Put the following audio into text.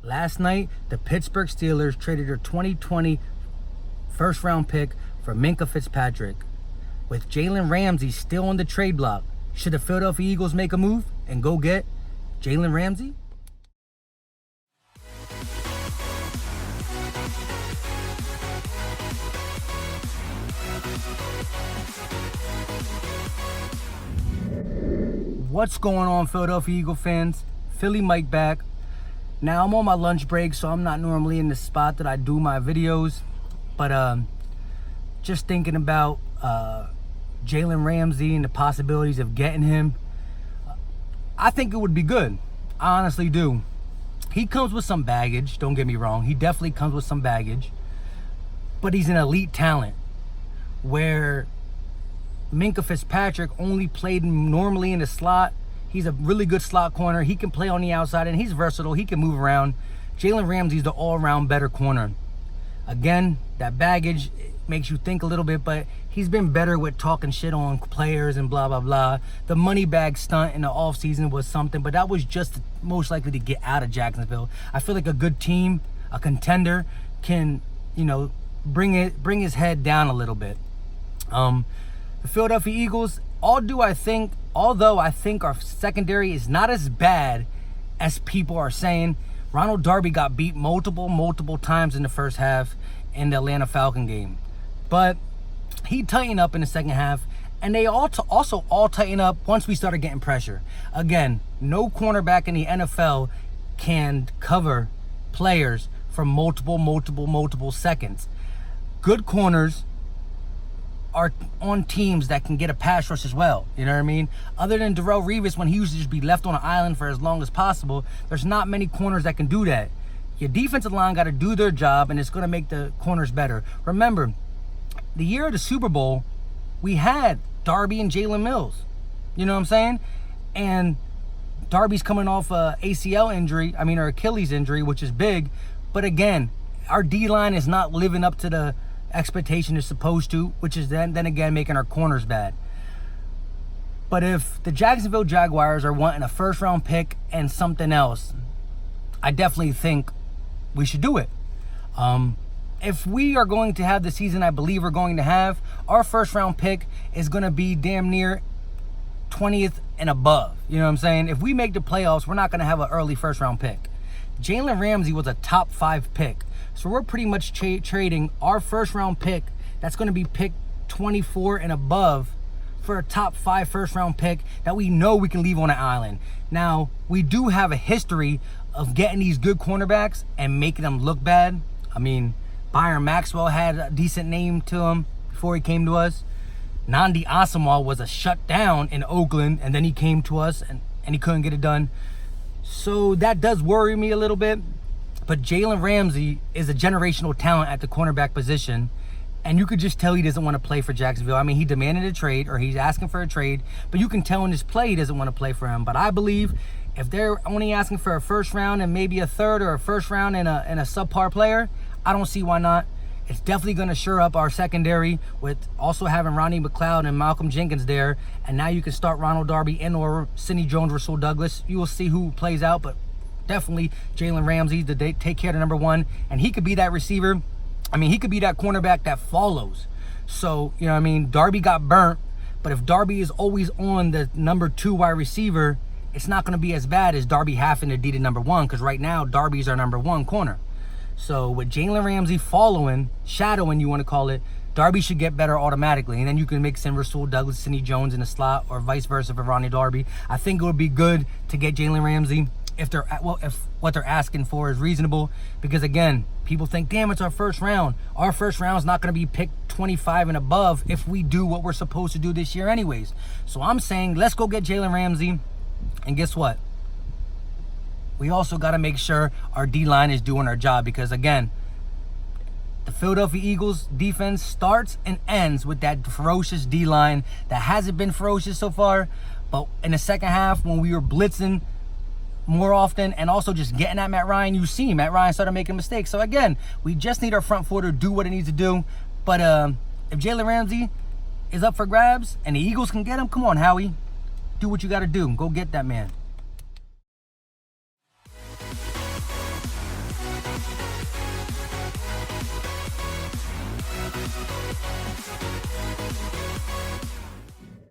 Last night, the Pittsburgh Steelers traded their 2020 first-round pick for Minkah Fitzpatrick. With Jalen Ramsey still on the trade block, should the Philadelphia Eagles make a move and go get Jalen Ramsey? What's going on, Philadelphia Eagle fans? Philly Mike back. Now, I'm on my lunch break, so I'm not normally in the spot that I do my videos. But just thinking about Jalen Ramsey and the possibilities of getting him, I think it would be good. I honestly do. He comes with some baggage, don't get me wrong. He definitely comes with some baggage. But he's an elite talent, where Minkah Fitzpatrick only played normally in the slot. He's a really good slot corner. He can play on the outside, and he's versatile. He can move around. Jalen Ramsey's the all-around better corner. Again, that baggage makes you think a little bit, but he's been better with talking shit on players and blah, blah, blah. The money bag stunt in the offseason was something, but that was just most likely to get out of Jacksonville. I feel like a good team, a contender, can, bring his head down a little bit. The Philadelphia Eagles, although I think our secondary is not as bad as people are saying. Ronald Darby got beat multiple times in the first half in the Atlanta Falcon game. But he tightened up in the second half, and they also all tightened up once we started getting pressure. Again, no cornerback in the NFL can cover players for multiple seconds. Good corners are on teams that can get a pass rush as well. You know what I mean? Other than Darrelle Revis, when he used to just be left on an island for as long as possible, there's not many corners that can do that. Your defensive line got to do their job, and it's going to make the corners better. Remember, the year of the Super Bowl, we had Darby and Jalen Mills. You know what I'm saying? And Darby's coming off a ACL injury, or Achilles injury, which is big. But again, our D-line is not living up to the expectation is supposed to, which is then again making our corners bad. But if the Jacksonville Jaguars are wanting a first-round pick and something else, I definitely think we should do it. If we are going to have the season I believe we're going to have, our first-round pick is going to be damn near 20th and above. You know what I'm saying? If we make the playoffs, we're not going to have an early first-round pick. Jalen Ramsey was a top 5 pick. So we're pretty much trading our first-round pick that's going to be picked 24 and above for a top 5 first-round pick that we know we can leave on an island. Now, we do have a history of getting these good cornerbacks and making them look bad. Byron Maxwell had a decent name to him before he came to us. Nnamdi Asomugha was a shutdown in Oakland, and then he came to us and he couldn't get it done. So that does worry me a little bit. But Jalen Ramsey is a generational talent at the cornerback position, and you could just tell he doesn't want to play for Jacksonville. He demanded a trade, or he's asking for a trade, but you can tell in his play he doesn't want to play for him. But I believe if they're only asking for a first round and maybe a third or a first round and a subpar player, I don't see why not. It's definitely going to shore up our secondary with also having Ronnie McLeod and Malcolm Jenkins there, and now you can start Ronald Darby and or Sidney Jones, Rasul Douglas. You will see who plays out, but definitely Jalen Ramsey to take care of the number 1, and he could be that receiver. He could be that cornerback that follows. So, Darby got burnt, but if Darby is always on the number 2 wide receiver, it's not going to be as bad as Darby having to be the number 1, because right now Darby's our number 1 corner. So with Jalen Ramsey shadowing, you want to call it, Darby should get better automatically, and then you can mix in Rasul Douglas, Sidney Jones in the slot, or vice versa for Ronnie Darby. I think it would be good to get Jalen Ramsey if what they're asking for is reasonable, because again, people think, damn, it's our first round. Our first round is not going to be picked 25 and above if we do what we're supposed to do this year anyways. So I'm saying, let's go get Jalen Ramsey, and guess what? We also got to make sure our D-line is doing our job, because again, the Philadelphia Eagles defense starts and ends with that ferocious D-line that hasn't been ferocious so far, but in the second half when we were blitzing more often and also just getting at Matt Ryan, you see Matt Ryan started making mistakes. So again, we just need our front four to do what it needs to do. But if Jalen Ramsey is up for grabs and the Eagles can get him, come on, Howie. Do what you got to do. Go get that man.